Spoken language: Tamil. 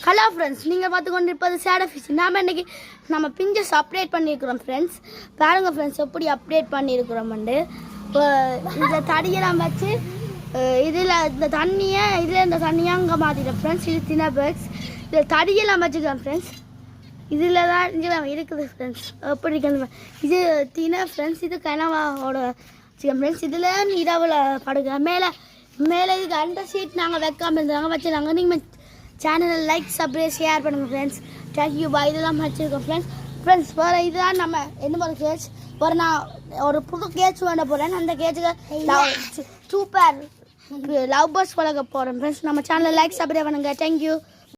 ஹலோ ஃப்ரெண்ட்ஸ், நீங்கள் பார்த்து கொண்டு இருப்பது சேடோ ஃபிஷ். நாம் இன்றைக்கி நம்ம பிஞ்சஸ் அப்டேட் பண்ணியிருக்கிறோம் ஃப்ரெண்ட்ஸ். பாருங்கள் ஃப்ரெண்ட்ஸ் எப்படி அப்டேட் பண்ணியிருக்கிறோம்ண்டு. இப்போ இந்த தடியெல்லாம் வச்சு இதில் இந்த தண்ணியை அங்கே மாற்றிட்டோம் ஃப்ரெண்ட்ஸ். இது தின பேக்ஸ். இதில் தடியெல்லாம் வச்சுக்கலாம் ஃப்ரெண்ட்ஸ். இதில் தான் இங்கே இருக்குது ஃப்ரெண்ட்ஸ். எப்படி இருக்கு இது தின ஃப்ரெண்ட்ஸ். இது கனவாவோட வச்சுக்கோங்க ஃப்ரெண்ட்ஸ். இதில் இரவில் படுக்கலாம். மேலே இதுக்கு அண்டர் சீட் நாங்கள் வைக்காமல் இருந்தாங்க, வச்சுருந்தாங்க. நீங்கள் சேனலை லைக் சப்ஸ்கிரைப் ஷேர் பண்ணுங்கள் ஃப்ரெண்ட்ஸ். Thank you bye. இதெல்லாம் வச்சுருக்கோம் ஃப்ரெண்ட்ஸ். வேறு இதுதான் நம்ம என்ன ஒரு கேட்ச். நான் ஒரு புது கேட்ச் வேண்ட போகிறேன். அந்த கேட்சுக்கு சூப்பர் லவ் பேர்ட்ஸ் வளர்க்க போகிறேன் ஃப்ரெண்ட்ஸ். நம்ம சேனலை லைக் சப்ஸ்கிரைப் பண்ணுங்கள். தேங்க்யூ.